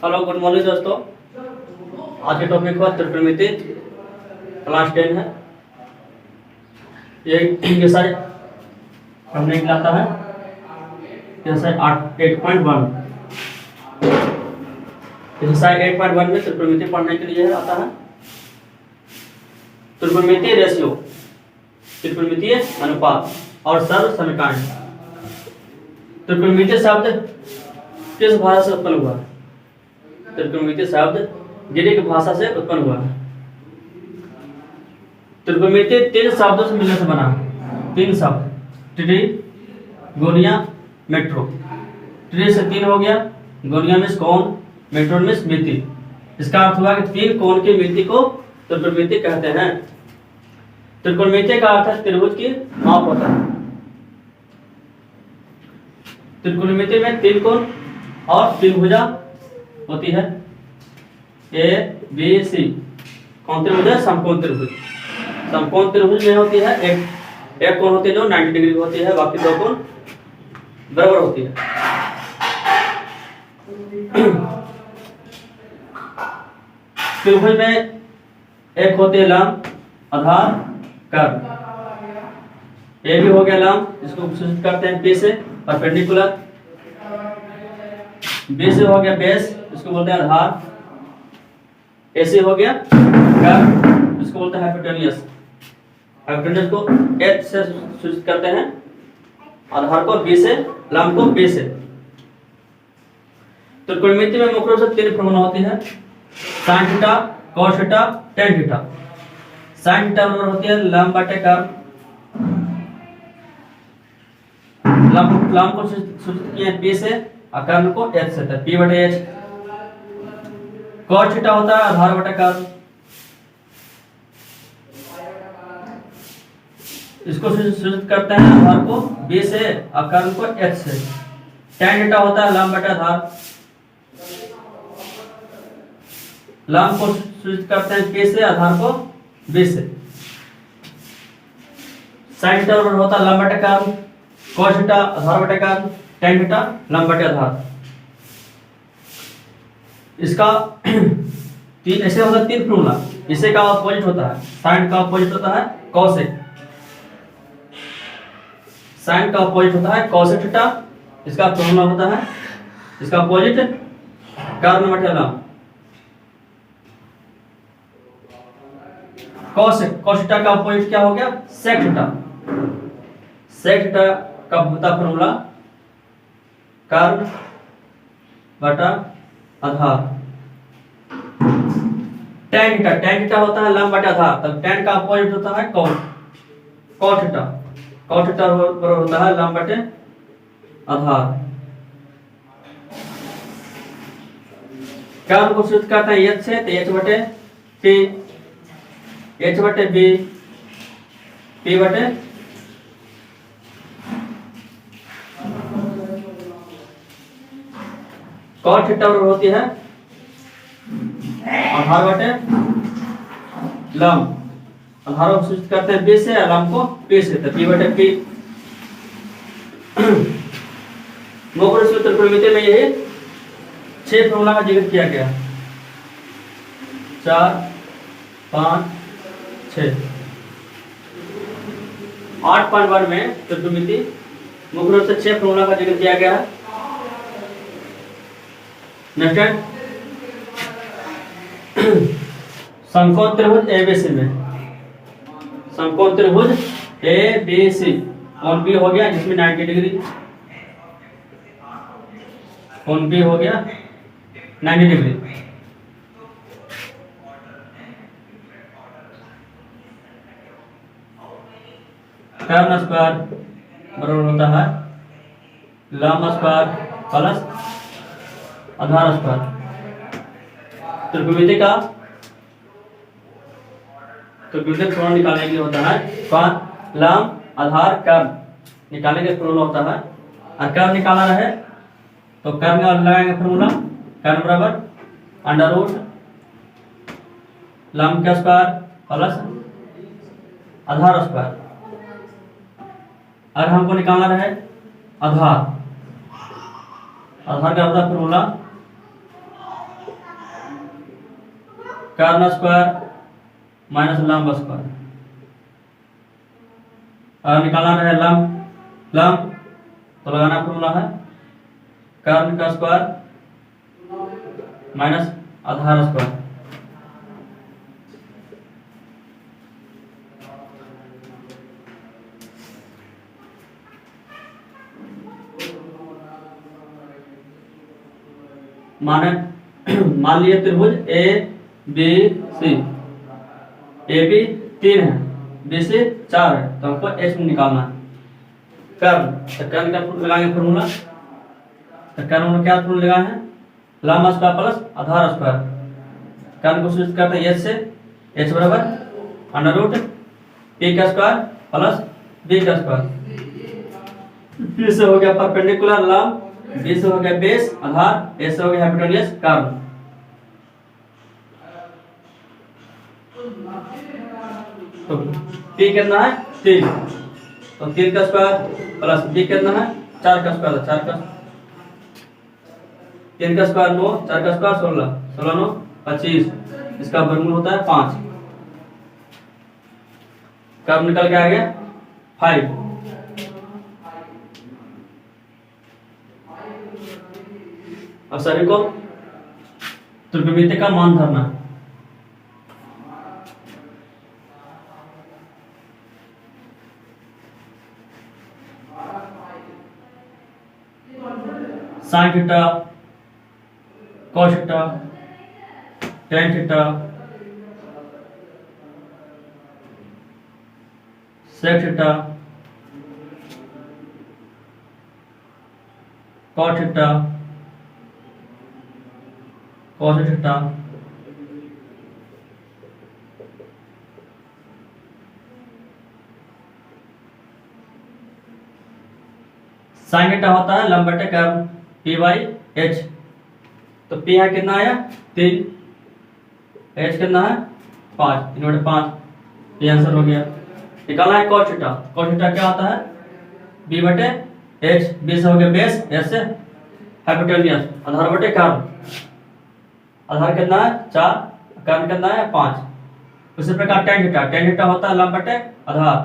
Hello good morning दोस्तों। आज के टॉपिक हुआ त्रिकोणमिति, क्लास 10 है। ये सारे हमने लाता है जैसे 8.1 एक्सरसाइज 8.1 में त्रिकोणमिति पढ़ने के लिए आता है त्रिकोणमितीय रेशियो, त्रिकोणमितीय अनुपात और सर्व समीकरण। त्रिकोणमितीय शब्द किस भाषा से उत्पन्न हुआ? त्रिकोणमितीय शब्द ग्रीक भाषा से उत्पन्न हुआ है। त्रिकोणमिति 3 शब्दों से मिलने से बना है। 3 शब्द, ट्री, गोनिया, मेट्रो। ट्री से 3 हो गया, गोनिया मीन्स कोण, मेट्रो मीन्स मिति। इसका अर्थ हुआ कि 3 कोण की मिति को त्रिकोणमिति कहते हैं। त्रिकोणमिति का अर्थ है त्रिभुज की माप होता है। त्रिकोणमिति में 3 कोण और 3 भुजा होती है, ए बी सी। कौन त्रिभुज है? समकोण त्रिभुज। समकोण त्रिभुज में होती है एक कोण होती है जो 90 डिग्री होती है, बाकी 2 कोण बराबर होती है। त्रिभुज में एक होती है लंब, आधार, कर्ण। ए भी हो गया लंब, जिसको सूचित करते हैं पी से, परपेंडिकुलर। बी से हो गया बेस, इसको बोलते हैं आधार। ए से हो गया कर्ण, इसको बोलते हैं हाइपोटेन्यूस। हाइपोटेन्यूस को एच से सूचित करते हैं, आधार को बी से, लंब को बी से। त्रिकोणमिति में मुख्य रूप से 3 फॉर्मूला होती है, sin theta, cos theta, tan theta. sin theta बराबर होती है लंब बटे कर्ण। लंब को सूचित किया पी से और कर्ण को एच से, पी बटे एच। cos थीटा होता है आधार बटे कर्ण, इसको सूचित करते हैं आधार को बी से और कर्ण को एच से। tan थीटा होता है लंब बटे आधार, लंब को सूचित करते हैं पी से, आधार को बी से। sin थीटा बराबर होता है लंब बटे कर्ण, cos थीटा आधार बटे कर्ण, tan थीटा लंब बटे आधार। इसका 3 ऐसे होता है 3 फॉर्मूला। इसे का अपोजिट होता है, sin का अपोजिट होता है cosec। sin का अपोजिट होता है cosec थीटा, इसका फॉर्मूला होता है, इसका अपोजिट कर्ण बटे लंब। cos थीटा का अपोजिट क्या हो गया? sec theta. sec थीटा का होता फॉर्मूला कर्ण बटा आधार। tan थीटा होता है लंब बटे आधार, तब tan का अपोजिट होता है cos थीटा। cos थीटा बराबर होता है लंब बटे आधार। कर्ण को सूचित करते हैं h से, तो h बटे p, h बटे b, p बटे cos थीटा बराबर होती है आधार बटे लंब। आधार को सूचित करते हैं b से, लंब को p से, तो p बटे p। मुख्य त्रिकोणमिति में यही 6 फॉर्मूला का जिक्र किया गया, 4, 5, 6। 8.1 में त्रिकोणमिति मुख्य रूप से 6 फॉर्मूला का जिक्र किया गया है। नेक्स्ट समकोण त्रिभुज एबीसी में, समकोण त्रिभुज एबीसी, कोण बी हो गया जिसमें 90 डिग्री, कोण बी हो गया 90 डिग्री। कर्ण स्क्वायर बराबर होता है लंब स्क्वायर प्लस आधार स्क्वायर। त्रिकोणमिति का त्रिकोणमिति फॉर्मूला निकालने के लिए होता है लंब आधार कर्ण निकालने के फॉर्मूला होता है। और कर्ण निकालना रहे तो कर्ण का लगाएंगे फॉर्मूला, कर्ण बराबर अंडर रूट लंब का स्क्वायर प्लस आधार स्क्वायर। और हमको निकालना रहे आधार, आधार का होता है फॉर्मूला कर्ण स्क्वायर माइनस लंब स्क्वायर। और निकालना है लंब लंब, तो लगाना फॉर्मूला है कर्ण का स्क्वायर माइनस आधार स्क्वायर। माने मान लिए त्रिभुज ए बी सी, ए बी 3 है, बी सी 4 है, तो हमको एच में निकालना है कर्ण। तो कर्ण का लगाएंगे फॉर्मूला, तो कर्ण में क्या फॉर्मूला लगाए हैं लंब स्क्वायर प्लस आधार स्क्वायर। कर्ण को सूचित करते हैं एच से, एच बराबर अंडर रूट पी का स्क्वायर प्लस बी का स्क्वायर। पी से हो गया परपेंडिकुलर लंब, बी से हो गया बेस आधार, ए से हो गया हाइपोटेन्यूज कर्ण। तो पी कितना है 3, तो 3 का स्क्वायर प्लस बी कितना है 4 का स्क्वायर, 4 का 3 का स्क्वायर 9, 4 का स्क्वायर 16, 16 9 25, इसका वर्गमूल होता है 5। कब निकल के आ गया 5। अब सभी को त्रिकोणमिति का मान धरना। Sine theta, cos theta, tan theta, sec theta, cot theta, cos theta, sine theta होता है लंब बटे कर्व पी बाई एच। तो पी है कितना आया 3, एच कितना है 5, 3 बटे 5, ये आंसर हो गया। निकालना है कॉस थीटा, कॉस थीटा क्या होता है बी बटे एच, बी से हो गया बेस, एच से हाइपोटेन्यूज, आधार बटे कर्व। आधार कितना है 4, कर्व कितना है 5। उसी प्रकार टेन थीटा, टेन थीटा होता है लंब बटे आधार,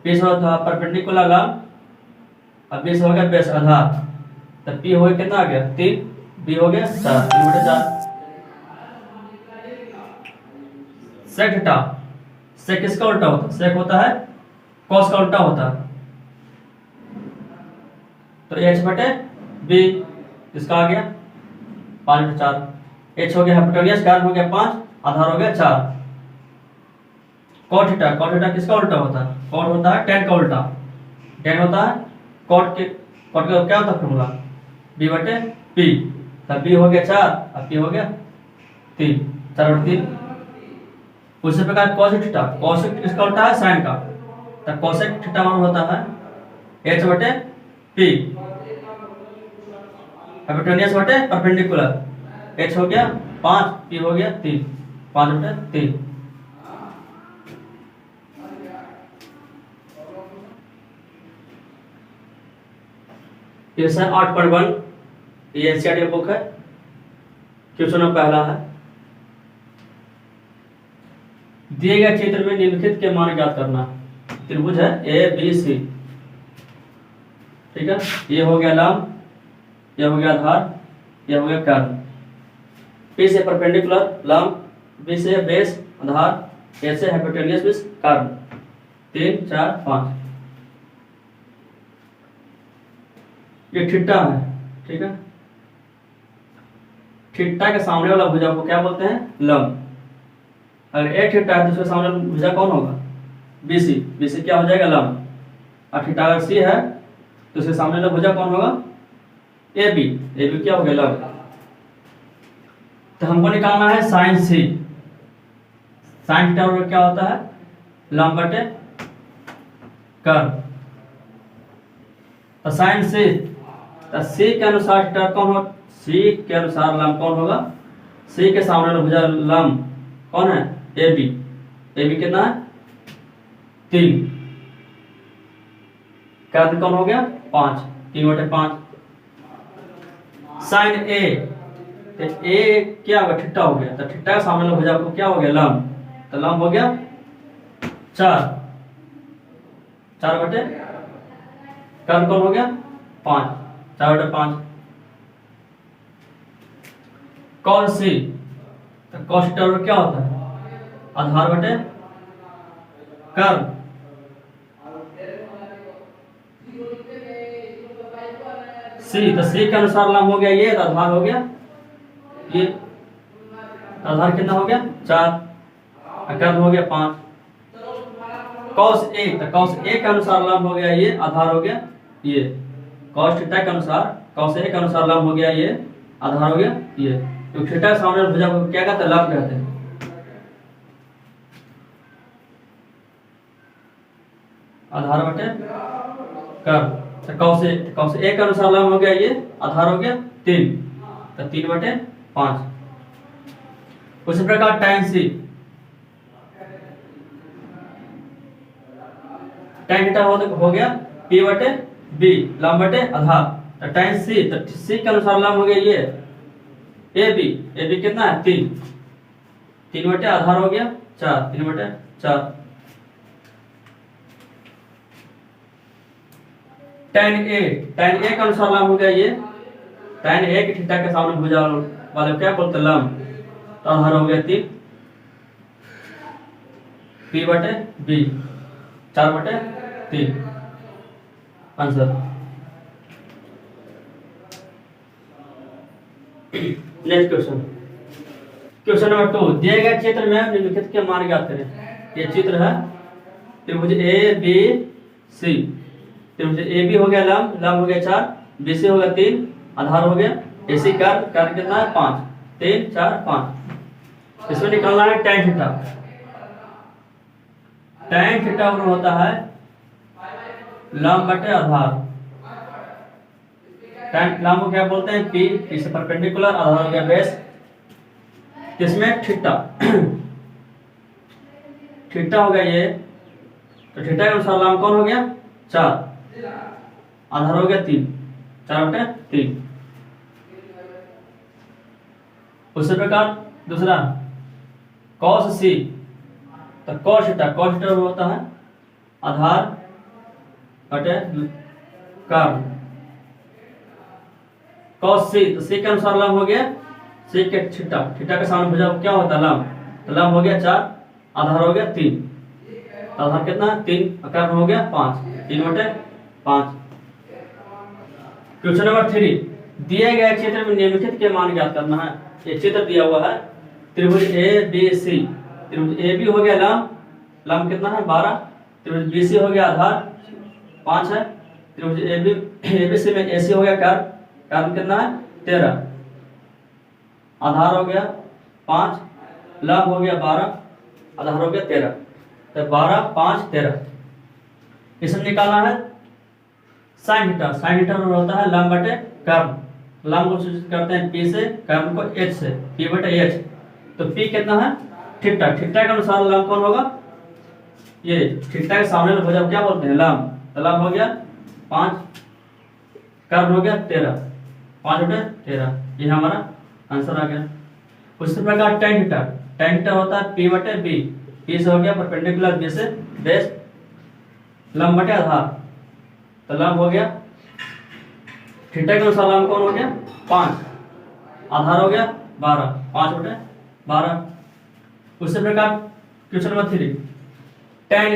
पी से होता है परपेंडिकुलर लंब, अब बी से हो गया बेस आधार, तब पी हो गया कितना आ गया 3, बी हो गया 4, 3 बटे 4। सेक थीटा, सेक किसका उल्टा होता है, सेक होता है कॉस का उल्टा होता है, तो एच बटे बी इसका आ गया 5 बटे 4। एच हो गया हाइपोटेन्यूज, कर्व हो गया 5, आधार हो गया 4। कॉट थीटा, कॉट थीटा किसका उल्टा होता है, कॉट होता है टेन का उल्टा, टेन होता है कॉट का क्या होता है फॉर्मूला बी बटे पी, तब बी हो गया 4 और पी हो गया 3, 4 बटे 3। उसी प्रकार कॉसेक थीटा, कॉसेक किसका उल्टा है साइन का, तब कॉसेक थीटा मान होता है एच बटे पी, हाइपोटेन्यूज बटे परपेंडिकुलर, एच हो गया 5, पी हो गया 3, 5 बटे 3। ये सर 8.1 ये एनसीईआरटी बुक है, क्वेश्चन नंबर पहला है। दिए गए चित्र में निम्नलिखित के मान ज्ञात करना। त्रिभुज है ए बी सी, ठीक है, ये हो गया लंब, ये हो गया आधार, ये हो गया कर्व। पी से परपेंडिकुलर लंब, बी से बेस आधार, ए से हाइपोटेन्यूज बेस कर्व, 3 4 5। ये थीटा है, ठीक है, थीटा के सामने वाला भुजा को क्या बोलते हैं लंब। अगर ए थीटा है तो उसके सामने वाला भुजा कौन होगा बीसी, बीसी क्या हो जाएगा लंब। और थीटा अगर सी है तो उसके सामने वाला भुजा कौन होगा ए बी, ए बी क्या हो गया लंब। तो हमको निकालना है साइन सी, साइन थीटा क्या होता है लंब बटे कर्व। तो साइन सी, तो सी के अनुसार थीटा कौन हो, सी के अनुसार लंब कौन होगा, सी के सामने भुजा लंब कौन है ए बी, ए बी कितना है 3, कर्व कौन हो गया 5, 3 बटे 5। साइन ए, तो ए क्या होगा, थीटा हो गया, तो थीटा का सामने वाला भुजा को क्या हो गया, लंब, तो लंब हो गया 4 बटे कर्ल कौन हो गया 5, 4/5। कॉस सी, तो कॉस थीटा क्या होता है, आधार बटे कर्ल, सी, तो सी के अनुसार लंब हो गया ये, तो आधार हो गया ये, आधार कितना हो गया 4, कर्ल हो गया 5। कॉस ए, तो कॉस ए के अनुसार लंब हो गया ये, आधार हो गया ये, कॉस थीटा के अनुसार, कॉस ए के अनुसार लंब हो गया ये, आधार हो गया ये। तो थीटा के सामने भुजा को क्या कहते हैं, लंब कहते हैं। आधार बटे कर्ल, तो कॉस ए के अनुसार लंब हो गया ये, आधार हो गया 3, तो 3/5। उसी प्रकार tan सी, tan थीटा हो गया p/b, लंब बटे आधार, तो tan सी, तो सी के अनुसार लंब हो गया ये AB कितना है 3, 3 बटे आधार हो गया 4, 3/4। tan A के अनुसार लंब हो गया ये, tan A की थीटा के सामने भुजा वाले क्या बोलते हैं, लंब, तो आधार हो गया 3, p/b, 4/3 answer. Next question, question number 2, दिए गए चित्र में निम्नलिखित के मान ज्ञात करें। ये चित्र है त्रिभुज ए बी सी, त्रिभुज ए बी हो गया लंब, लंब हो गया 4, बी सी हो गया 3, आधार हो गया AC, कर्ल कितना है 5, 3 4 5। इसमें निकालना है tan थीटा। tan थीटा होता है लंब बटे आधार, tan लंब को क्या बोलते हैं, P से परपेंडिकुलर, आधार हो गया बेस। इसमें थीटा थीटा हो गया ये, तो थीटा के अनुसार लंब कौन हो गया 4, आधार हो गया 3, 4/3। उसी प्रकार दूसरा cos सी, तो cos थीटा होता है आधार बटे कर्ल, cos सी, तो सी के अनुसार लंब हो गया, सी के थीटा के सामने भुजा क्या होता है लंब, तो लंब हो गया 4, आधार हो गया 3, आधार कितना है 3, कर्ल हो गया 5, 3/5। क्वेश्चन नंबर 3, दिए गए चित्र में निम्नलिखित के मान ज्ञात करना है। ये चित्र दिया हुआ है त्रिभुज ए बी सी, त्रिभुज ए बी हो गया लंब, लंब कितना है 12, त्रिभुज बी सी हो गया आधार 5 है, त्रिभुज ए बी सी में AC हो गया कर्ल कितना है 13, आधार हो गया 5, लंब हो गया 12, आधार हो गया 13, तो 12 5 13। इसमें निकालना है sin थीटा होता है लंब बटे कर्ल, लंब को सूचित करते हैं P से, कर्ल को H से, P/H। तो P कितना है थीटा के अनुसार लंब कौन होगा, ये थीटा के सामने वाला भुजा क्या बोलते हैं लंब, तो लंब हो गया 5, कर्ल हो गया 13, 5/13, ये हमारा आंसर आ गया। उसी प्रकार tan थीटा होता है P/B, P से हो गया परपेंडिकुलर, B से बेस, लंब बटे आधार, तो लंब हो गया थीटा के अनुसार लंब कौन हो गया 5, आधार हो गया 12, 5/12। उसी प्रकार क्वेश्चन नंबर 3, tan A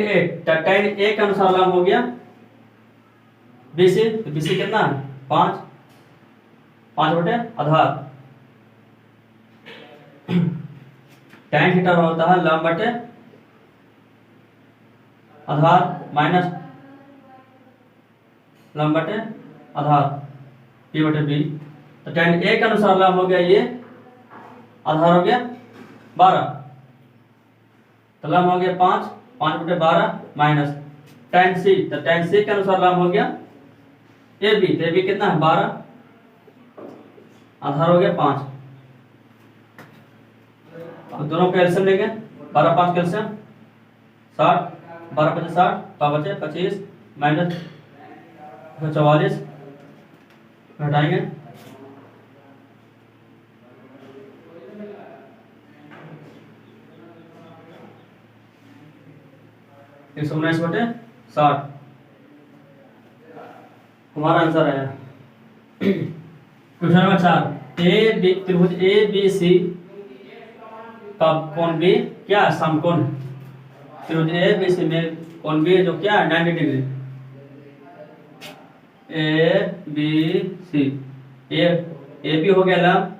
के अनुसार लंब हो गया BC, तो BC कितना है 5, 5/आधार। tan थीटा होता है लंब बटे आधार माइनस लंब बटे आधार, P/B। तो tan A के अनुसार लंब हो गया ये, आधार हो गया 12, तो लंब हो गया 5, 5/12 माइनस tan C, तो tan C के अनुसार लंब हो गया AB, तो AB कितना है 12, आधार हो गया 5। अब दोनों का एलसीएम लेंगे, 12 5 का एलसीएम 60, 12 5 60, 5 बचे 25 माइनस 44, घटाएंगे 119/60 हमारा आंसर आया। क्वेश्चन नंबर 4, त्रिभुज ए बी सी का कोण बी क्या है? समकोण। त्रिभुज ए बी सी में कोण बी जो क्या है? 90 degree. A B C, A B हो गया लंब,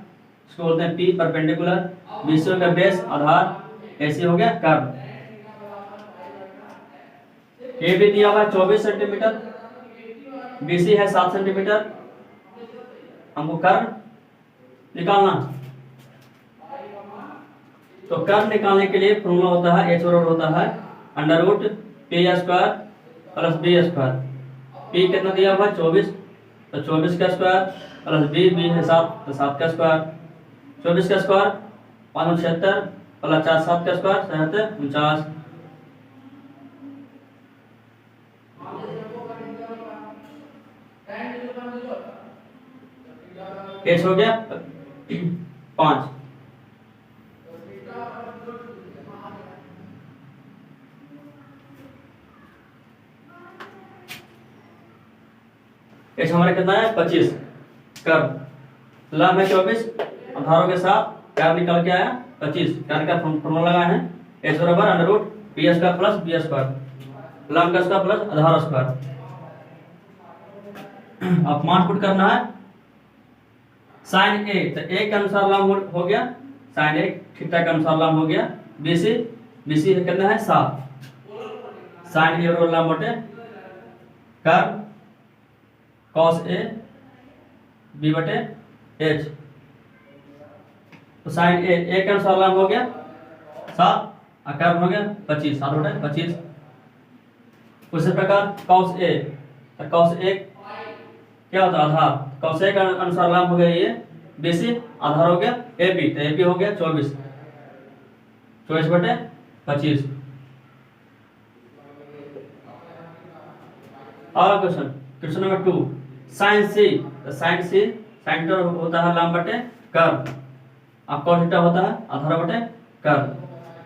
इसको बोलते हैं पी परपेंडिकुलर, बी सी हो गया बेस आधार, ए सी हो गया कर्व। ए बी दिया हुआ है 24 सेंटीमीटर, बी सी है 7 सेंटीमीटर, हमको कर्व निकालना। तो कर्व निकालने के लिए फॉर्मूला होता है, एच बराबर होता है √p² प्लस b²। p कितना दिया हुआ है? 24, तो 24 का स्क्वायर प्लस b है 7, तो 7 का स्क्वायर। 24 का स्क्वायर 576 प्लस 4 7 का स्क्वायर 49। एच हो गया 5। एच हमारा कितना है? 25। कर्व लंब है 24, आधारों के साथ कर्व निकल के आया 25। कर्व का फॉर्मूला लगाए हैं, एच बराबर √p² प्लस b², लंब का स्क्वायर प्लस आधार स्क्वायर। अब मान पुट करना है। साइन ए, तो ए के अनुसार लंब हो गया, साइन ए थीटा के अनुसार लंब हो गया। बीसी कितना है? 7। साइन ए और लंब बटे कर्व कॉस ए बी बटे एच। तो साइन ए के अनुसार लंब हो गया 7 और कर्व हो गया 25, 7 बटे 25। उसी प्रकार कॉस ए, तो कॉस ए क्या होता है? आधार। कॉस ए का अनुसार लंब हो गया ये बीसी, आधार हो गया ए बी, तो ए बी हो गया 24 बटे 25। और क्वेश्चन नंबर 2, साइन सी, तो साइन थीटा होता है लंब बटे कर्व, और कॉस थीटा होता है आधार बटे कर्व।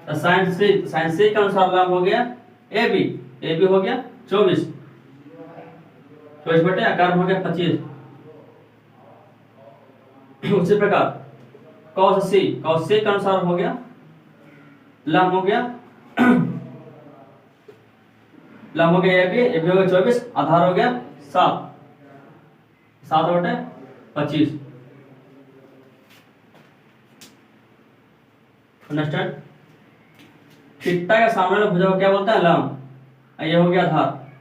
तो साइन सी के अनुसार लंब हो गया ए बी हो गया 24 बटे, कर्व हो गया 25। उसी प्रकार कॉस सी के अनुसार हो गया लंब हो गया लंब हो गया ए बी हो गया 24, आधार हो गया 7 बटे 25। अंडरस्टैंड? थीटा के सामने वाला भुजा को क्या बोलता है? लंब। ये हो गया आधार,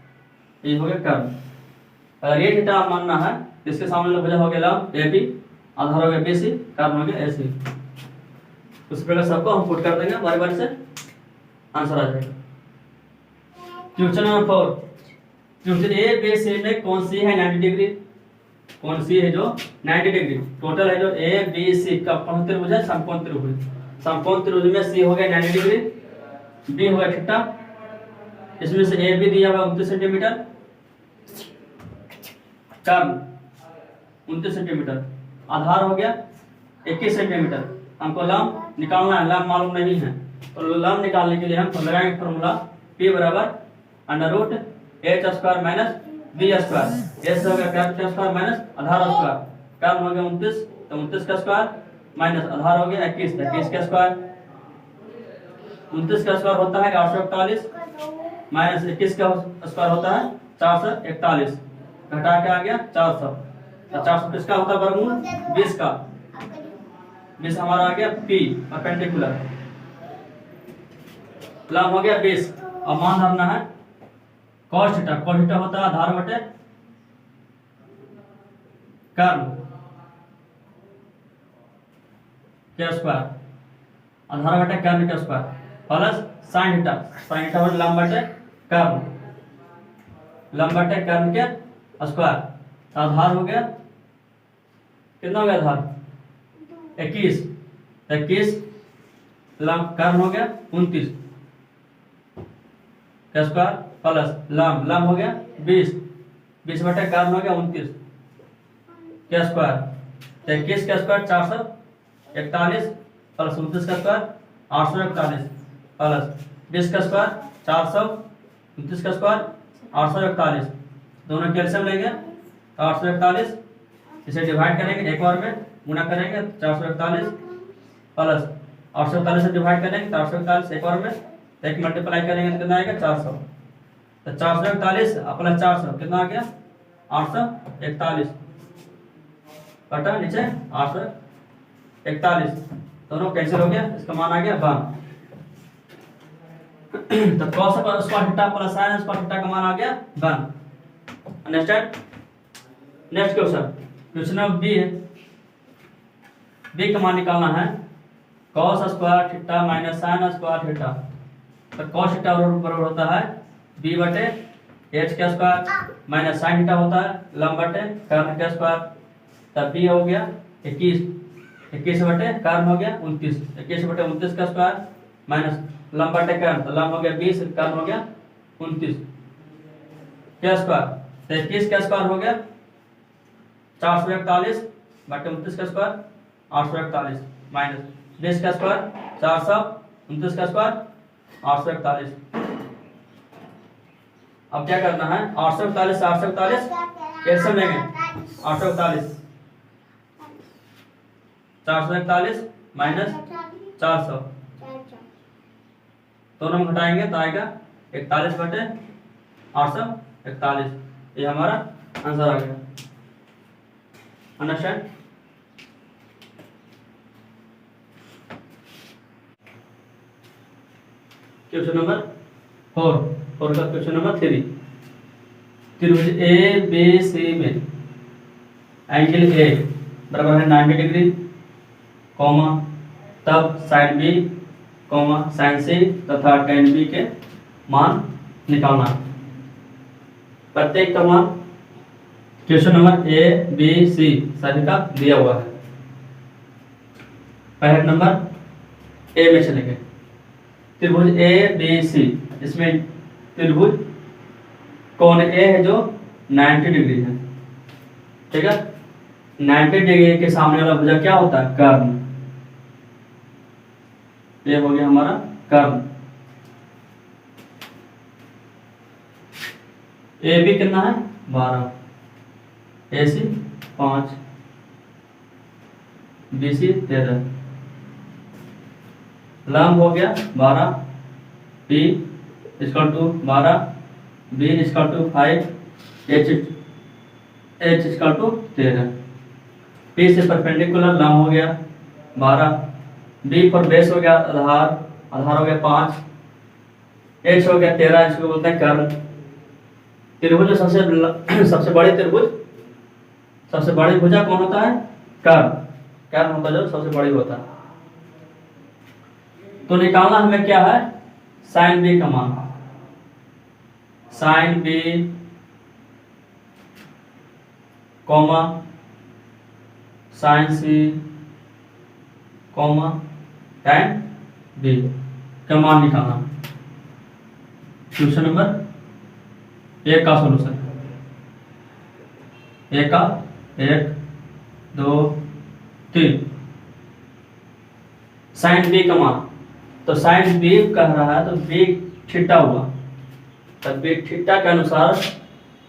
ये हो गया कर्व। अगर ये थीटा मानना है, इसके सामने वाला भुजा हो गया लंब ए बी, आधार हो गया बी सी, कर्व हो गया ए सी। उस प्रकार सबको हम पुट कर देंगे, बारी बारी से आंसर आ जाएगा। क्वेश्चन नंबर 4, त्रिभुज ए बी सी में कौन सी है 90 डिग्री? कौन सी है जो 90 डिग्री? टोटल है जो ए बी सी का कौन त्रिभुज है? समकोण त्रिभुज। समकोण त्रिभुज में सी हो गया 90 डिग्री, बी हो गया थीटा, इसमें से ए बी दिया हुआ 29 सेंटीमीटर, कर्व 29 सेंटीमीटर, आधार हो गया 21 सेंटीमीटर। हमको लंब निकालना है, लंब मालूम नहीं है, तो लंब निकालने के लिए हम लगाएंगे फॉर्मूला P बराबर √h² माइनस b²। एस हो गया कर्व स्क्वायर माइनस आधार स्क्वायर, कर्व हो गया 29, तो 29 का स्क्वायर माइनस आधार हो गया 21, 21 का स्क्वायर। 29 का स्क्वायर होता है 841 माइनस 21 का स्क्वायर होता है 441, घटा के आ गया 400। 400 किसका होता है? वर्गमूल 20 का। 20 हमारा आ गया P परपेंडिकुलर, लंब हो गया 20। अब मान धरना है cos थीटा होता है आधार बटे कर्व के स्क्वायर, आधार बटे कर्व के स्क्वायर, प्लस sin थीटा बटे लंब बटे कर्व के स्क्वायर। आधार हो गया कितना हो गया? आधार 21, 21 लंब कर्व हो गया 29 का स्क्वायर, प्लस लंब हो गया 20 बटे कर्व हो गया 29 का स्क्वायर। 21 का स्क्वायर 441 प्लस 29 का स्क्वायर 841 प्लस 20 का स्क्वायर 29 का स्क्वायर 841, दोनों कैल्शियम लेंगे तो 841, इसे डिवाइड करेंगे एक बार में, गुना करेंगे 441 प्लस 841 से डिवाइड करेंगे तो 841 एक बार में, एक मल्टीप्लाई करेंगे तो कितना आएगा 400, तो 441 प्लस 400 कितना आ गया 841 बटा नीचे 841, दोनों कैंसिल हो गया, इसका मान आ गया 1। तो cos square theta plus sin square theta का मान आ गया 1। Understand. Next question number B है, बी का मान निकालना है cos square theta minus sin square theta. तो cos थीटा बराबर होता है b बटे h का स्क्वायर माइनस sin थीटा होता है लंब बटे कर्न का स्क्वायर। तब b हो गया 21, 21 बटे कर्न हो गया 29, 21 बटे 29 का स्क्वायर माइनस लंब बटे कर्न, तो लंब हो गया 20, कर्न हो गया 29 क्या स्क्वायर, तो 21 का स्क्वायर हो गया 441 बटे 29 का स्क्वायर 841 माइनस 20 का स्क्वायर 429 का स्क्वायर 841। अब क्या करना है 841 841 कैसे लेंगे 841 441 माइनस 400 दोनों में घटाएंगे तो आएगा 41 बटे 841, ये हमारा आंसर आ गया। अंडरस्टैंड। क्वेश्चन नंबर 4 का क्वेश्चन नंबर 3, त्रिभुज ए बी सी में एंगल ए बराबर है 90 डिग्री कॉमा, तब sine B comma sine C तथा tan बी के मान निकालना। प्रत्येक का मान question number A B C सभी का दिया हुआ है। पहला नंबर ए में चलेंगे, त्रिभुज ए बी सी, इसमें त्रिभुज कोण ए है जो 90 डिग्री है, ठीक है। 90 डिग्री के सामने वाला भुजा क्या होता है कर्ण, ये हो गया हमारा कर्ण। ए बी कितना है 12, ए सी 5, बी सी 13, लंब हो गया 12, P equal to 12, B equal to 5, H equal to 13। P से परपेंडिकुलर लंब हो गया 12, बी पर बेस हो गया आधार हो गया 5, एच हो गया 13, इसको बोलते हैं कर्ण। त्रिभुज सबसे बड़ी त्रिभुज सबसे बड़ी भुजा कौन होता है कर्ण होता है, जो सबसे बड़ी होता है। तो निकालना हमें क्या है साइन बी का मान, sign B comma sine C comma tan B का मान निकालना। क्वेश्चन नंबर 1 का सॉल्यूशन, 1 का 1 2 3 साइन बी का मान, तो साइन बी कह रहा है तो बी थीटा हुआ, तब बी थीटा के अनुसार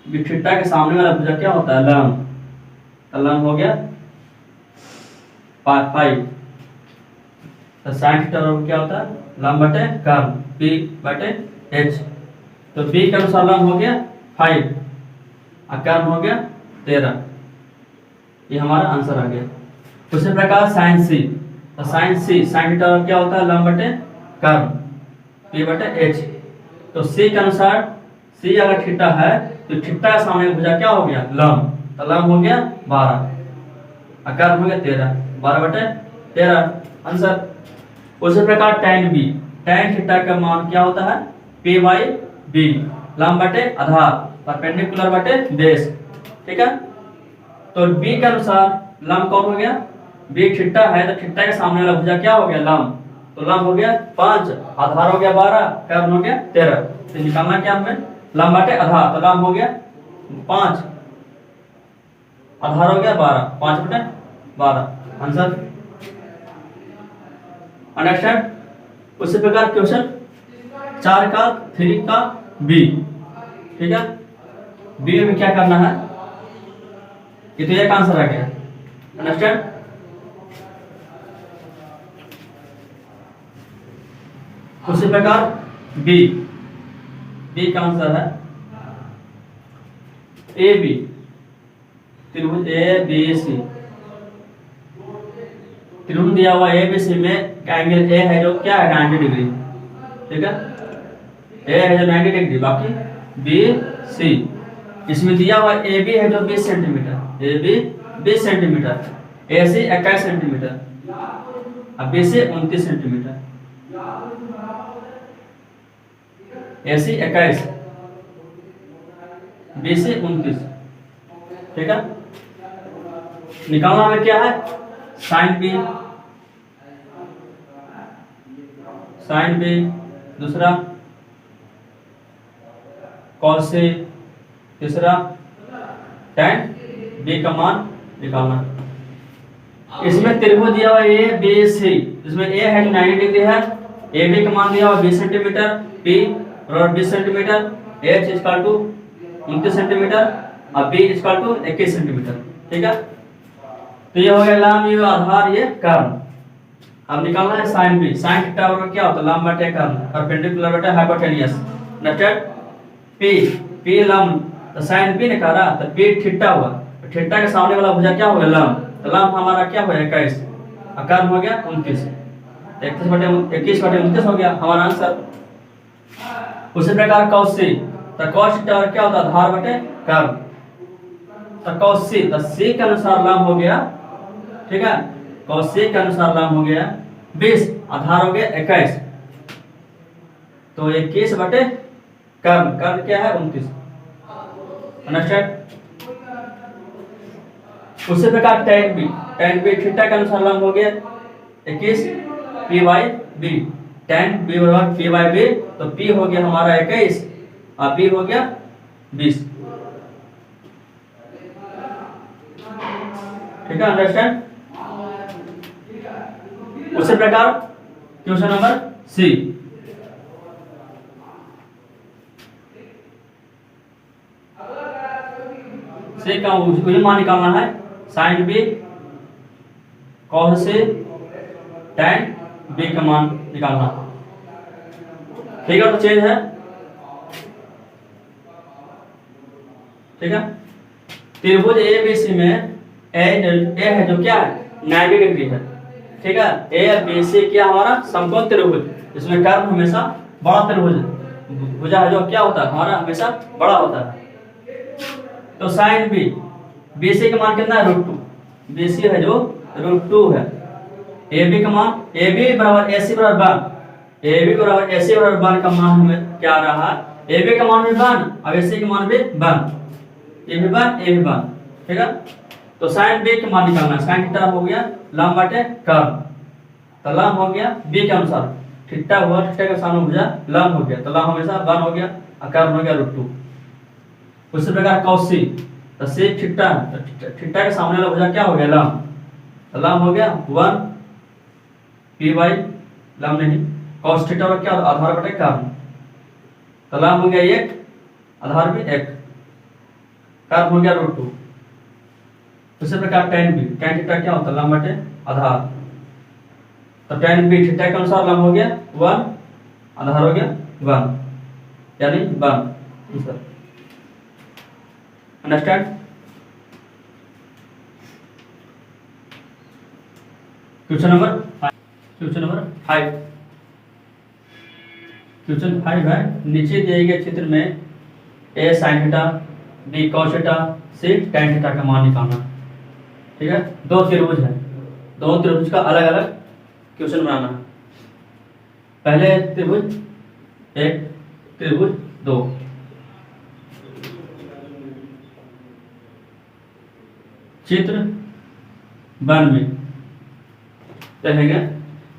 बी थीटा के सामने वाला भुजा क्या होता है लंब, तो लंब हो गया 5, तो साइन थीटा क्या होता है लंब बटे कर्ण p बटे h, तो b के अनुसार लंब हो गया 5 और कर्ण हो गया 13, ये हमारा आंसर आ गया। उसी प्रकार साइन c, तो साइन थीटा क्या होता है लंब बटे कर्ण p बटे h, तो c के अनुसार c अगर थीटा है तो थीटा के सामने भुजा क्या हो गया लंब, तो लंब हो गया 12 और कर्ण हो गया 13, 12 बटे 13 आंसर। उसी प्रकार tan b, tan थीटा का मान क्या होता है p बाई b, लंब बटे आधार परपेंडिकुलर बटे बेस, ठीक है। तो b के अनुसार लंब कौन हो गया b थीटा है, तो थीटा के सामने वाला भुजा क्या हो गया लंब, तो लंब हो गया 5, आधार हो गया 12, कर्ण हो गया 13, तो निकालना क्या हमें लंब बटे आधार, तो लंब हो गया 5, आधार हो गया 12, 5 बटे 12 आंसर। अंडरस्टैंड। उसी प्रकार क्वेश्चन 4 का 3 का बी। ठीक है, बी में क्या करना है, ये तो एक आंसर आ गया, अंडरस्टैंड। उसी प्रकार बी, बी का आंसर है ए बी, त्रिभुज ए बी सी। त्रिभुज दिया हुआ ए बी सी में एंगल ए है जो क्या है 90 डिग्री। ठीक है, ए है जो 90 डिग्री, बाकी बी सी। इसमें दिया हुआ ए बी है जो 20 centimetre, A B 20 centimetre, A C 21 centimetre, अब B C 29 centimetre, A C 21, B C 29। ठीक है, निकालना हमें क्या है, साइन बी, साइन बी, दूसरा कॉस सी, तीसरा tan बी का मान निकालना। इसमें त्रिभुज दिया हुआ ए बी सी, इसमें ए है जो 90 डिग्री है, ए बी का मान दिया हुआ 20 सेंटीमीटर, पी और 20 centimetre, H equal to 29 centimetre और बी इक्वल टू 21 सेंटीमीटर। ठीक है, तो ये हो गया लंब, ये आधार, ये कर्ण। अब निकालना है साइन बी। साइन थीटा बराबर क्या होता है, लंब बटे कर्ण, परपेंडिकुलर बटे हाइपोटेन्यूस। नेक्स्ट पी, पी लंब, तो साइन बी ने कहा तो पी थीटा हुआ, थीटा के सामने वाला भुजा क्या हो गया, लंब, तो लंब हमारा क्या हो गया 21, और कर्ण हो गया 29, 21 बटे 29 हो गया हमारा आंसर। उसी प्रकार कॉस सी, तो कॉस थीटा क्या होता है, आधार बटे कर्ण, तो कॉस सी, तो सी के अनुसार लंब हो गया। ठीक है, कॉस सी के अनुसार लंब हो गया 20, आधार हो गया 21, तो 21 बटे कर्ण, कर्ण क्या है 29। अंडरस्टैंड। उसी प्रकार tan B, tan B theta के अनुसार लंब हो गया 21 P by B, tan B बराबर पी बाई बी, तो पी हो गया हमारा 21 और बी हो गया 20। ठीक है, अंडरस्टैंड। उसी प्रकार क्वेश्चन नंबर सी, सी का वही मान निकालना है, साइन बी कॉस से tan बी का मान निकालना। ठीक है, तो चेंज है। ठीक है, त्रिभुज ए बी सी में ए है जो क्या है 90 डिग्री है। ठीक है, ए और बी सी क्या हमारा समकोण त्रिभुज, इसमें कर्ण हमेशा बड़ा त्रिभुज, भुजा है जो क्या होता है हमारा हमेशा बड़ा होता है। तो साइन बी, बी सी का मान कितना है √2, बी सी है जो √2 है। ए बी का मान, ए बी बराबर ए सी बराबर 1, ए बी बराबर ए सी बराबर 1 का मान हमें क्या आ रहा है, ए बी का मान भी 1 और ए सी का मान भी 1, ए भी 1 ए भी 1। ठीक है, तो साइन बी का मान निकालना है, साइन थीटा हो गया लंब बटे कर्ण, तो लंब हो गया बी के अनुसार, थीटा हुआ, थीटा के सामने भुजा लंब हो गया, तो लंब हमेशा 1 हो गया और कर्ण हो गया √2। उसी प्रकार cos c, तो c थीटा, थीटा के सामने वाला भुजा क्या हो गया लंब, तो लंब हो गया 1 p बाई लंब नहीं, cos थीटा का क्या आधार बटे कर्ण, तो लंब हो गया 1, आधार भी 1, कर्ण हो गया √2। उसी प्रकार tan b, tan थीटा क्या होता है लंब बटे आधार, तो tan b थीटा के अनुसार लंब हो गया 1, आधार हो गया 1, यानी 1। अंडरस्टैंड। क्वेश्चन नंबर 5, क्वेश्चन 5 है, नीचे दिए गए चित्र में A sine theta, B cos theta, C tan theta का मान निकालना। ठीक है, दो त्रिभुज है, दोनों त्रिभुज का अलग अलग क्वेश्चन बनाना है। पहले त्रिभुज 1, त्रिभुज 2। चित्र 1 में रहेगा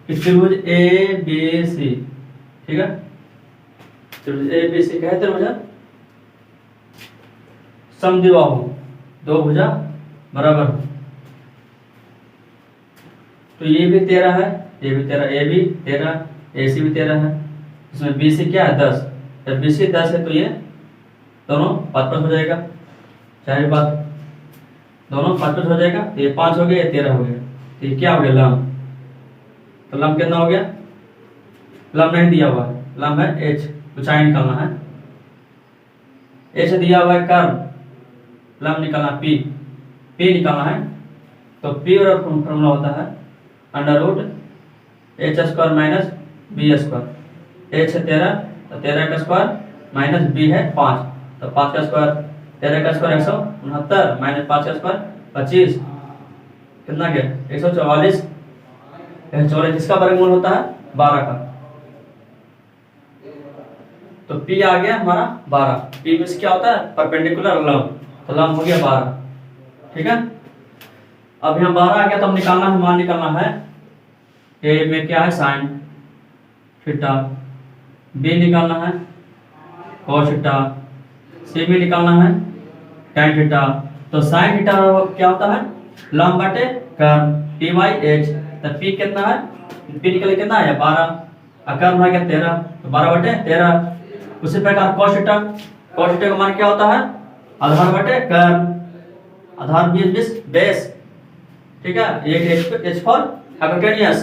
कि त्रिभुज ए बी सी। ठीक है, त्रिभुज ए बी सी क्या है, त्रिभुज समद्विबाहु, दो भुजा बराबर हो, तो ये भी 13 है, ये भी 13, ए भी 13, ए सी भी 13 है, इसमें बी सी क्या है 10, जब BC 10 है तो ये दोनों 5 हो जाएगा, चाहे बात दोनों 5 हो जाएगा। तो ये 5 हो गया, ये 13 हो गया। तो ये क्या हो गया? लम। तो लम कितना हो गया? लम नहीं दिया हुआ है, लम है H, ऊंचाई निकालना है। H दिया हुआ है कर्व, लम निकालना P निकालना है। तो P और फॉर्मूला होता है √H² माइनस B²। H है 13, तो 13 का स्क्वायर माइनस B है 5, तो 5 का स्क्वायर, 13 का स्क्वायर 169 माइनस 5 का स्क्वायर 25, कितना गया? 144। 144 किसका वर्गमूल होता है? 12 का। तो P आ गया हमारा 12। P में क्या होता है? Perpendicular lump. तो लम हो गया 12, ठीक है। अब यहाँ 12 आ गया, तो अब निकालना है, मान निकालना है। A में क्या है? Sine theta. B निकालना है cos थीटा। C में निकालना है tan थीटा। तो साइन थीटा क्या होता है? लम बटे कर्व P/H। तो P कितना है? P निकले कितना है? 12, और कर्व आ गया 13, तो 12/13। उसी प्रकार cos थीटा का मान क्या होता है? आधार बटे कर्व, आधार बेस, ठीक है। एक H फॉर हाइपोटेन्यूस,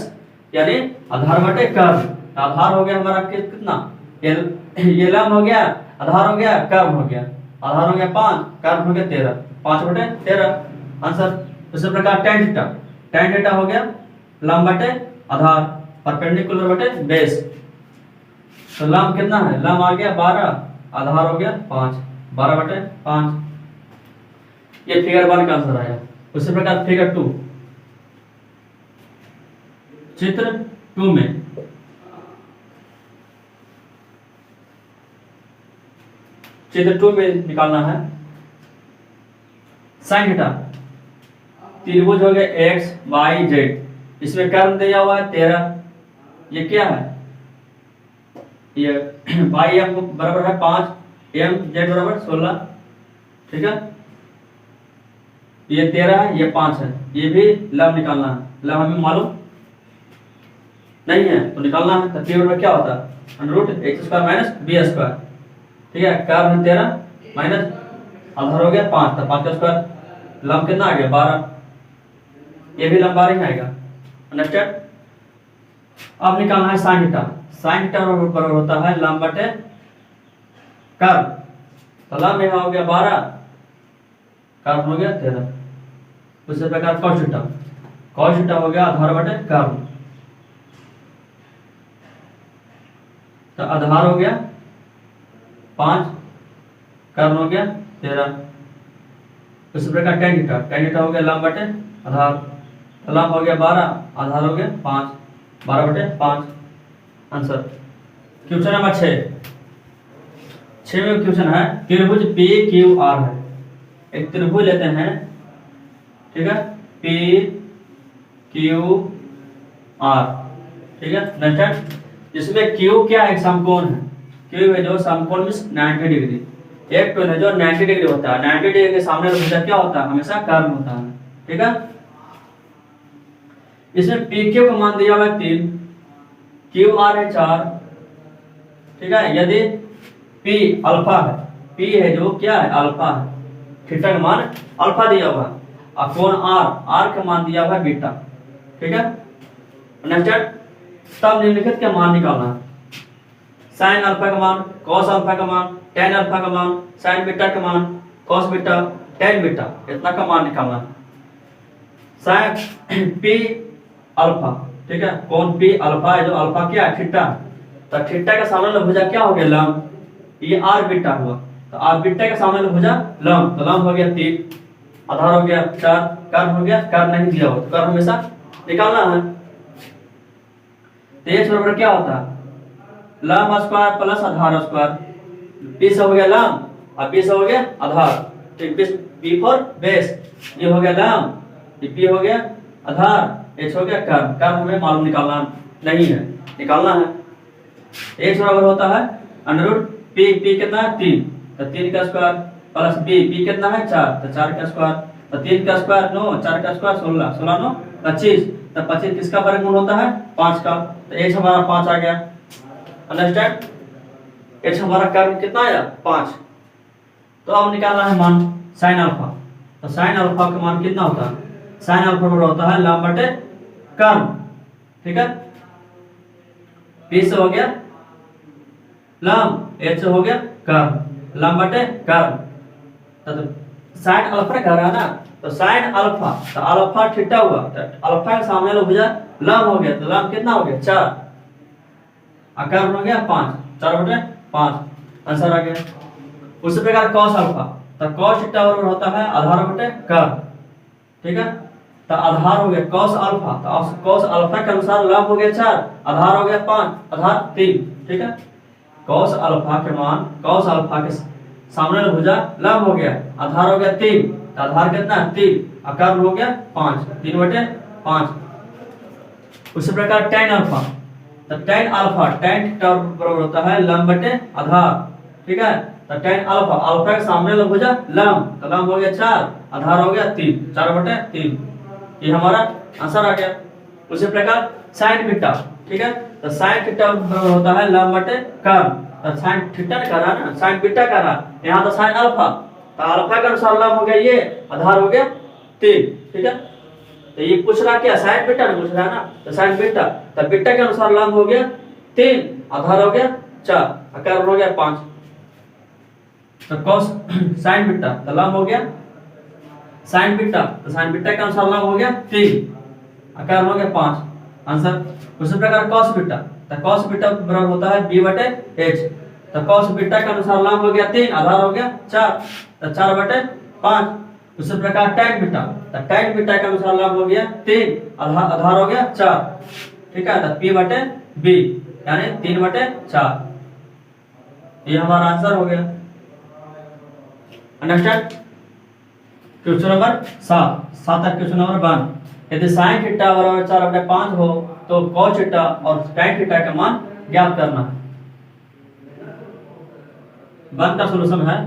यानी आधार बटे कर्व। आधार हो गया हमारा कितना? ये लम हो गया, आधार हो गया, कर्व हो गया। आधार हो गया 5, कर्व हो गया 13, 5/13 आंसर। उसी प्रकार tan थीटा हो गया लम बटे आधार, परपेंडिकुलर बटे बेस। तो लम कितना है? लम आ गया 12, आधार हो गया 5, 12/5। ये फिगर 1 का आंसर आया। उसी प्रकार फिगर 2, चित्र 2 में निकालना है साइन थीटा। त्रिभुज हो गया X Y Z, इसमें कर्व दिया हुआ है 13। ये क्या है? ये YM बराबर है 5, MZ बराबर 16, ठीक है। ये 13 है, ये 5 है। ये भी लम निकालना है। लम हमें मालूम नहीं है तो निकालना है। तो P में क्या होता है? √H² माइनस B², ठीक है। कर्व है 13 माइनस आधार हो गया 5, तो 5 का स्क्वायर, लम कितना आ गया? 12। ये भी लम 12 ही आएगा, अंडरस्टैंड। अब निकालना है साइन थीटा। साइन थीटा बराबर होता है लम बटे कर्व। तो लम यहाँ हो गया 12, कर्व हो गया 13। उसी प्रकार cos थीटा हो गया आधार बटे कर्व। तो आधार हो गया 5, कर्व हो गया 13। उसी प्रकार tan थीटा हो गया लम बटे आधार। तो लम हो गया 12, आधार हो गया 5, 12/5 आंसर। क्वेश्चन नंबर 6 में क्वेश्चन है त्रिभुज PQR है। एक त्रिभुज लेते हैं, ठीक है, PQR, ठीक है। नेक्स्ट इसमें Q क्या है? समकोण है। Q है जो समकोण में 90 डिग्री। एक कोण है जो 90 डिग्री होता है। 90 डिग्री के सामने भुजा क्या होता है? हमेशा कर्व होता है, ठीक है। इसमें PQ का मान दिया हुआ है 3, QR है 4, ठीक है। यदि P अल्फा है, P है जो क्या है? अल्फा है। थीटा का मान अल्फा दिया हुआ है, और कोण R का मान दिया हुआ है बीटा, ठीक है। नेक्स्ट तब निम्नलिखित का मान निकालना है। साइन अल्फा का मान, कॉस अल्फा का मान, tan अल्फा का मान, साइन बीटा का मान, कॉस बीटा, tan बीटा, इतना का मान निकालना है। साइन P अल्फा, ठीक है। कोण P अल्फा है जो अल्फा क्या है? थीटा। तो थीटा का सामने भुजा क्या हो गया? लम। ये R बीटा हुआ, तो R बीटा का सामने भुजा लम। तो लम हो गया 3, आधार हो गया 4, कर्व हो गया, कर्व नहीं दिया हो तो कर्व हमेशा निकालना है। तो H बराबर क्या होता है? लम स्क्वायर प्लस आधार स्क्वायर। P से हो गया लम और P से हो गया आधार, ठीक। P फॉर बेस, ये हो गया लम, ये P हो गया आधार, H हो गया कर्व। कर्व हमें मालूम निकालना नहीं है, निकालना है। H बराबर होता है √P कितना है? 3, तो 3 का स्क्वायर प्लस B कितना है? 4, तो 4 का स्क्वायर, तो 3 का स्क्वायर 9, 4 का स्क्वायर 16, 16 9 25, तो 25 किसका वर्गमूल होता है? 5 का। तो H हमारा 5 आ गया, अंडरस्टैंड। h हमारा कर्व कितना आया 5। तो अब निकालना है मान साइन अल्फा। तो साइन अल्फा का मान कितना होता है, साइन अल्फा बराबर होता है लंब बटे कर्व, ठीक है। p से हो गया लंब, h से हो गया कर्व, लंब बटे कर्व। तो साइन अल्फा कर रहा है ना, तो साइन अल्फा, तो अल्फा थीटा हुआ, तो अल्फा के सामने वाला भुजा लंब हो गया, तो लंब कितना हो गया 4, कर्व हो गया 5, 4/5, आंसर आ गया। उसी प्रकार cos अल्फा, तो cos थीटा बराबर होता है आधार बटे कर्व, ठीक है। तो आधार हो गया cos अल्फा, तो cos अल्फा के अनुसार लंब हो गया 4, आधार हो गया 5, आधार 3, ठीक है। cos अल्फा के मान, cos अल्फा के सामने वाला भुजा लंब हो गया, आधार हो गया 3, तो आधार कितना 3, कर्व हो गया 5, 3/5। उसी प्रकार tan अल्फा, तो tan अल्फा, tan थीटा बराबर होता है लंब बटे आधार, ठीक है। तो tan अल्फा, अल्फा के सामने वाला भुजा लंब, तो लंब हो गया 4, आधार हो गया 3, 4/3, ये हमारा आंसर आ गया। उसी प्रकार sin बीटा, ठीक है। तो sin थीटा बराबर होता है लंब बटे कर्व, तो sin थीटा ने करा ना, sin बीटा करा, यहाँ तो sin अल्फा, तो अल्फा के अनुसार लंब हो गया ये, आधार हो गया 3, ठीक है। तो ये पूछ रहा क्या, sin बीटा ने पूछ रहा है ना, तो sin बीटा, तो बीटा के अनुसार लंब हो गया 3, आधार हो गया 4, कर्व हो गया 5। तो cos sin बीटा, तो लंब हो गया sin बीटा, तो sin बीटा के अनुसार लंब हो गया 3, कर्व हो गया 5, आंसर। उसी प्रकार cos बीटा, तो cos बीटा बराबर होता है b/h, तो cos बीटा के अनुसार लंब हो गया 3, आधार हो गया 4, तो 4/5। उसी प्रकार tan बीटा, तो tan बीटा के अनुसार लंब हो गया 3, आधार हो गया 4, ठीक है। तो p/b यानी 3/4, ये हमारा आंसर हो गया। Understand. Question number 7 question number 1, यदि sin थीटा बराबर 4/5 हो तो cos थीटा और tan थीटा का मान ज्ञात करना है। 1 का सॉल्यूशन है,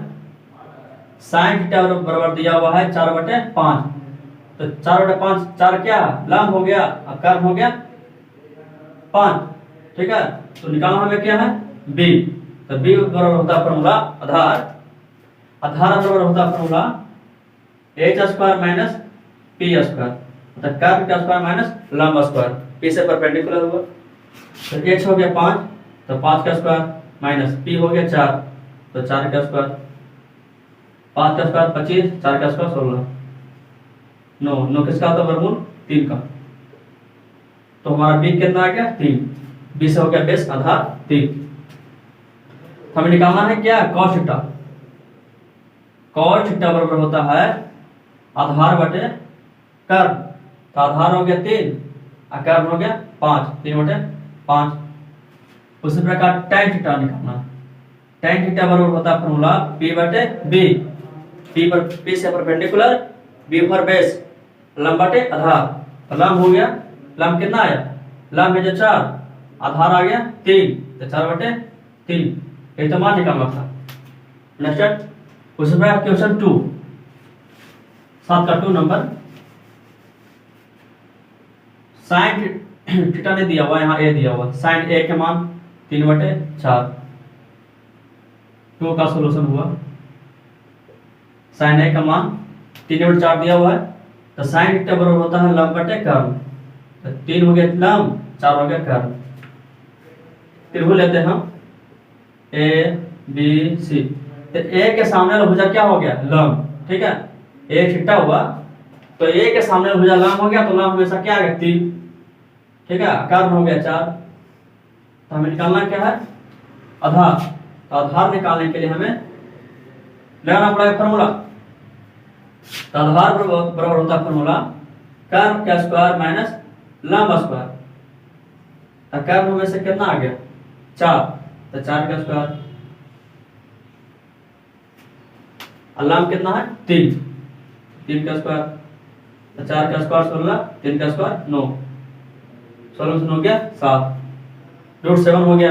sin थीटा बराबर दिया हुआ है 4/5, तो 4/5, 4 क्या लंब हो गया, कर्व हो गया 5, ठीक है। तो निकालना हमें क्या है b, तो b बराबर होता है फॉर्मूला आधार, आधार बराबर होता है फॉर्मूला h² - p², तो कर्व का स्क्वायर माइनस लंब स्क्वायर, p से परपेंडिकुलर हुआ, तो h हो गया 5, तो 5 का स्क्वायर माइनस p हो गया 4, तो 4 का स्क्वायर, 5 का स्क्वायर 25, 4 का स्क्वायर 16, 9 किसका होता है वर्गमूल 3 का, तो हमारा b कितना आ गया 3, b से हो गया बेस आधार 3। हमें निकालना है क्या cos थीटा, cos थीटा बराबर होता है आधार बटे कर्व, तो आधार हो गया 3, कर्व हो गया 5, 3/5। उसी प्रकार tan थीटा निकालना, tan थीटा बराबर होता है फॉर्मूला p/b, p से परपेंडिकुलर, b फॉर बेस, लंब बटे आधार, तो लंब हो गया, लंब कितना आया, लंब है जो 4, आधार आ गया 3, तो 4/3, ये तो मान निकालना था। नेक्स्ट उसी प्रकार क्वेश्चन 2, 7 का 2 नंबर, sin थीटा ने दिया हुआ, यहाँ a दिया हुआ, sin a के मान 3/4, 2 का सॉल्यूशन हुआ, sin a का मान 3/4 दिया हुआ है, तो sin थीटा बराबर होता है लंब बटे कर्व, तो 3 हो गया लंब, 4 हो गया कर्व। त्रिभुज लेते हैं हम a b c, तो a के सामने वाला भुजा क्या हो गया लंब, ठीक है, a थीटा हुआ, तो a के सामने वाला भुजा लंब हो गया, तो लंब हमेशा क्या आ गया 3, ठीक है, कर्व हो गया 4। तो हमें निकालना क्या है आधार, तो आधार निकालने के लिए हमें लगाना पड़ेगा फॉर्मूला, तो आधार बराबर होता है फॉर्मूला कर्व का स्क्वायर माइनस लंब स्क्वायर, तो कर्व में से कितना आ गया 4, तो 4 का स्क्वायर, और लंब कितना है 3, 3 का स्क्वायर, तो 4 का स्क्वायर 16, 3 का स्क्वायर 9, सॉल्यूशन हो गया 7, √7 हो गया।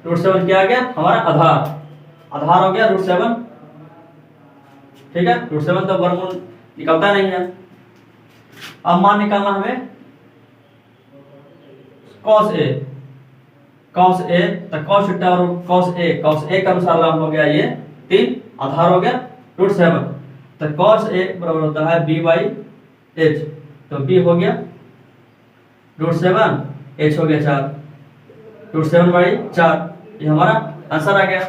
√7 क्या आ गया हमारा आधार, आधार हो गया √7, ठीक है। √7 तो वर्गमूल निकलता नहीं है, अब मान निकालना हमें cos A, तो cos थीटा और cos A का अनुसार लाभ हो गया ये 3, आधार हो गया √7, तो cos A बराबर होता है b बाई h, तो b हो गया √7, h हो गया 4, √7 बाई 4, ये हमारा आंसर आ गया।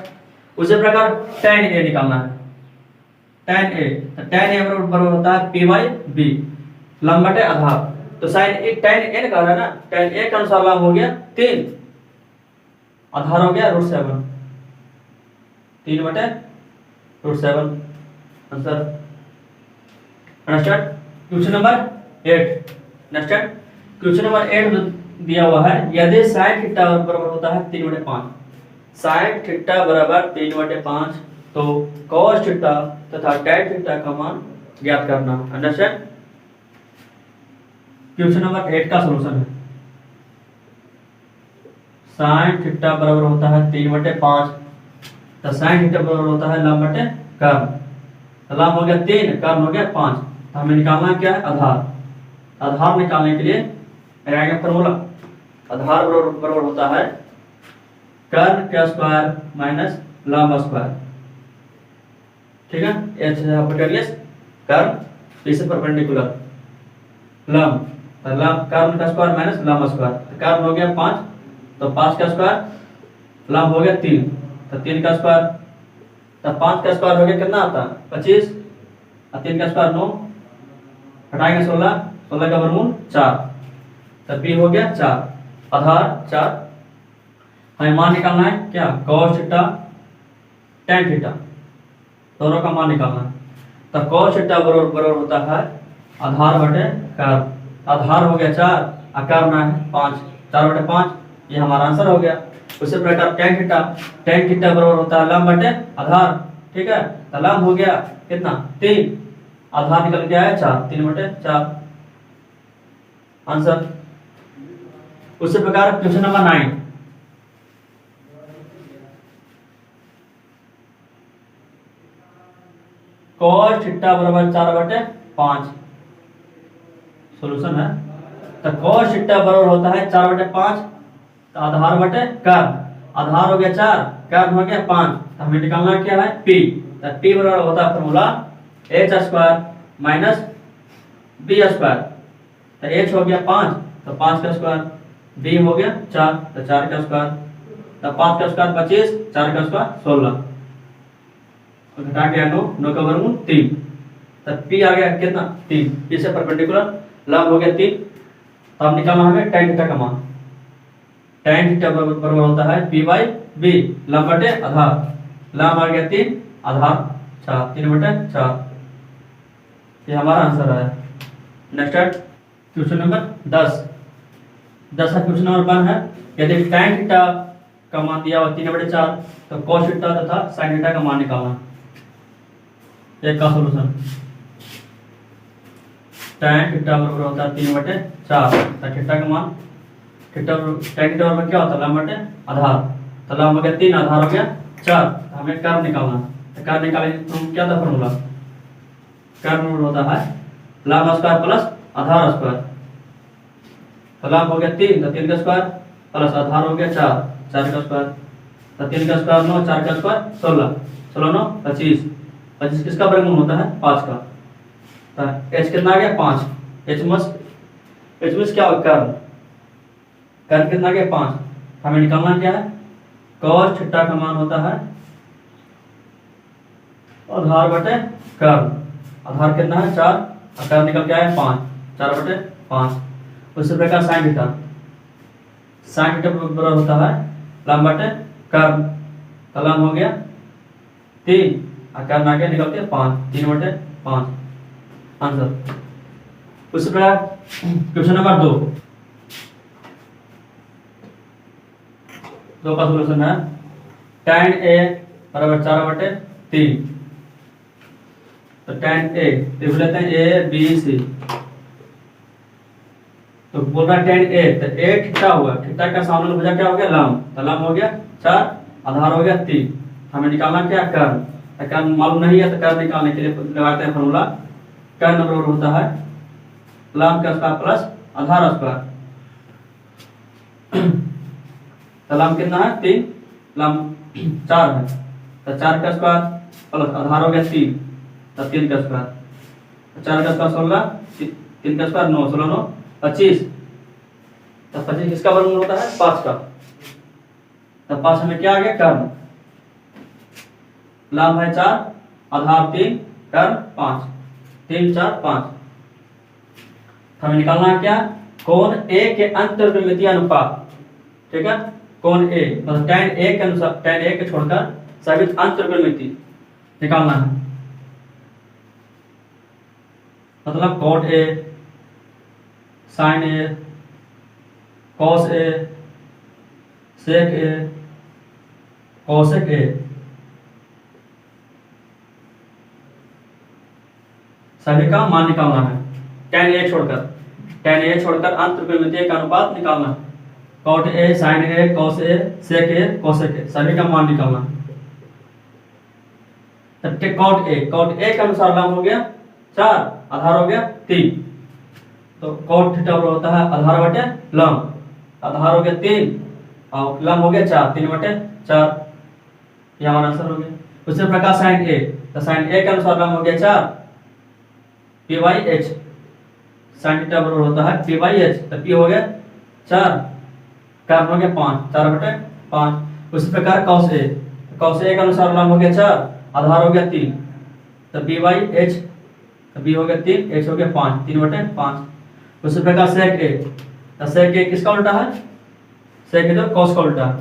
उसी प्रकार tan A निकालना है, tan A, तो tan A बराबर होता है p बाई b, लंब बटे आधार, तो sin A tan A निकाल रहा है ना, tan A का अनुसार लाभ हो गया 3, आधार हो गया √7, 3 बटे √7, answer. Understand. Question number 8, understand. Question number 8 दिया हुआ है, यदि sin थीटा बराबर होता है 3/5, sin थीटा बराबर 3/5, तो cos थीटा तथा tan थीटा का मान ज्ञात करना। अंडरस्टैंड। क्वेश्चन नंबर 8 का सॉल्यूशन है, sin थीटा बराबर होता है 3/5, तो sin थीटा बराबर होता है लंब बटे कर्ण, तो लंब हो गया 3, कर्ण हो गया 5, तो हमें निकालना क्या है आधार। आधार निकालने के लिए लगाएंगे फॉर्मूला, आधार बराबर होता है कर्ण का स्क्वायर माइनस लंब स्क्वायर, ठीक है, h हाइपोटेन्यूस कर्ण इसे परपेंडिकुलर लंब, तो लंब कर्ण का स्क्वायर माइनस लंब स्क्वायर, तो कर्ण हो गया 5, तो 5 का स्क्वायर, लंब हो गया 3, तो 3 का स्क्वायर, तो 5 का स्क्वायर हो गया कितना आता है 25, और 3 का स्क्वायर 9, हटाएंगे 16, 16 का वर्गमूल 4, तो b हो गया 4, आधार 4। हमें मान निकालना है क्या, cos थीटा tan थीटा दोनों का मान निकालना है, तो cos थीटा बराबर होता है आधार बटे कर्ण, आधार हो गया 4, और कर्ण है 5, 4/5, ये हमारा आंसर हो गया। उसी प्रकार tan थीटा बराबर होता है लंब बटे आधार, ठीक है, तो लंब हो गया कितना 3, आधार निकल गया है 4, 3/4, आंसर। उसी प्रकार क्वेश्चन नंबर 9, cos थीटा बराबर 4/5, सॉल्यूशन है, तो cos थीटा बराबर होता है 4/5, तो आधार बटे कर्ण, आधार हो गया 4, कर्ण हो गया 5, तो हमें निकालना क्या है p, तो p बराबर होता है formula h square minus b square, तो h हो गया 5, तो 5 का स्क्वायर, b हो गया 4, तो 4 का स्क्वायर, तो 5 का स्क्वायर 25, 4 का स्क्वायर 16, तो घटा गया 9, 9 का वर्गमूल 3, तो p आ गया कितना 3, p से परपेंडिकुलर लंब हो गया 3, तो अब निकालना हमें tan थीटा का मान, tan थीटा बराबर होता है p बाई b, लंब बटे आधार, लंब आ गया 3, आधार 4, 3/4, ये हमारा आंसर है। नेक्स्ट क्वेश्चन नंबर 10 का क्वेश्चन नंबर 1 है, यदि tan थीटा का मान दिया हुआ 3/4, तो cos थीटा तथा sin थीटा का मान निकालना। एक का सॉल्यूशन, tan थीटा बराबर होता है 3/4, तो थीटा का मान, थीटा tan थीटा बराबर क्या होता है लंब बटे आधार, तो लंब हो गया 3, आधार हो गया 4, तो हमें कर्ण निकालना, तो कर्ण निकालने तो क्या था फॉर्मूला, कर्ण होता है लंब स्क्वायर प्लस आधार स्क्वायर, तो लंब हो गया 3, तो 3 का स्क्वायर प्लस आधार हो गया 4, 4 का स्क्वायर, तो 3 का स्क्वायर 9, 4 का स्क्वायर 16, 16 9 25, 25 किसका वर्गमूल होता है 5 का, तो h कितना आ गया 5, h मस क्या होगा कर्ण, कर्ण कितना आ गया 5, हमें निकालना क्या है cos थीटा का मान होता है आधार बटे कर्ण, आधार कितना है 4, और कर्ण निकल के आया 5, 4/5। उसी प्रकार sin थीटा बराबर होता है लंब बटे कर्ण, तो लंब हो गया 3, और कर्ण आ गया निकल के 5, 3/5, आंसर। उसी प्रकार क्वेश्चन नंबर 2 का सॉल्यूशन है, tan A बराबर 4/3, तो tan A लिख लेते हैं A B C, तो बोल रहा है tan A, तो A थीटा हुआ, थीटा का सामने भुजा क्या हो गया लंब, तो लंब हो गया 4, आधार हो गया 3, हमें निकालना क्या कर्ण, तो कर्ण मालूम नहीं है, तो कर्ण निकालने के लिए लगाते हैं फॉर्मूला, कर्ण बराबर होता है लंब का स्क्वायर प्लस आधार स्क्वायर। तो लंब कितना है 3, लंब 4 है, तो 4 का स्क्वायर प्लस आधार हो गया 3, तो 3 का स्क्वायर, 4 का स्क्वायर 16, 3 का स्क्वायर 9, 16 9 25, तो 25 किसका वर्गमूल होता है 5 का। तो 5 हमें क्या आ गया कर्ण, लंब है 4, आधार 3, कर्ण 5, 3 4 5। हमें निकालना है क्या, कोण ए के अंतर्गमितीय अनुपात, ठीक है, कोण ए मतलब tan ए के अनुसार, tan ए के छोड़कर सभी अंतर्गमिति निकालना है। मतलब cot ए, sin ए, cos ए, sec ए, cosec ए, सभी का मान निकालना है। tan ए छोड़कर अंतर्गमितीय का अनुपात निकालना है। cot ए, sin ए, cos ए, sec ए, cosec ए, सभी का मान निकालना है। तब cot ए के अनुसार लंब हो गया 4, आधार हो गया 3, तो cot थीटा होता है आधार बटे लंब, आधार हो गया 3 और लंब हो गया 4, 3 बटे 4, ये हमारा आंसर हो गया। उसी प्रकार sin ए, तो sin ए के अनुसार लंब हो गया 4, p by h, sin theta बराबर होता है p बाई h, तो p हो गया 4, कर्ण हो गया 5, 4 बटे 5। उसी प्रकार cos ए के अनुसार लंब हो गया 4, आधार हो गया 3, तो b बाई h, तो b हो गया 3, h हो गया 5, 3 बटे 5। उसी प्रकार sec ए, तो sec ए किसका उल्टा है, sec ए तो cos का उल्टा है,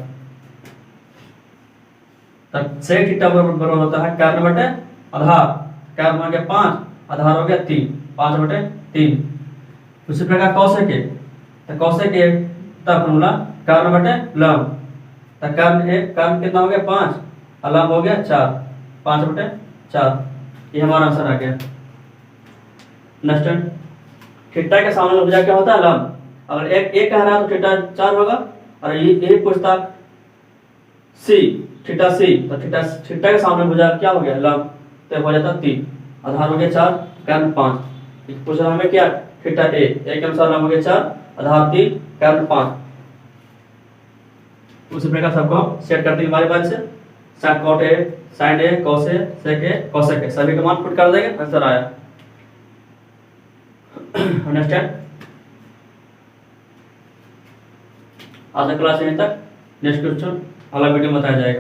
तो sec थीटा बराबर होता है कर्ण बटे आधार, कर्ण हो गया 5, आधार हो गया 3, 5 बटे 3। उसी प्रकार cosec ए, तो cosec ए का फॉर्मूला कर्ण बटे लंब, तो कर्ण कितना हो गया 5 और लंब हो गया 4, 5 बटे 4, ये हमारा आंसर आ गया। नेक्स्ट, थीटा के सामने भुजा क्या होता है लंब, अगर एक कह रहा है तो थीटा 4 होगा, और ये पूछता सी थीटा सी, तो थीटा के सामने भुजा क्या हो गया लंब, तो हो जाता 3, आधार हो गया 4, कर्ण 5। पूछ रहा हमें क्या थीटा ए के अनुसार लंब हो गया 4, आधार 3, कर्ण 5। उसी प्रकार सबको सेट करते हैं बारी से, cot ए, sin ए, cos ए, sec ए, cosec ए, सभी का मान पुट कर देंगे, आंसर आया। अंडरस्टैंड। आज का क्लास यहीं तक, नेक्स्ट क्वेश्चन अगला वीडियो में बताया जाएगा।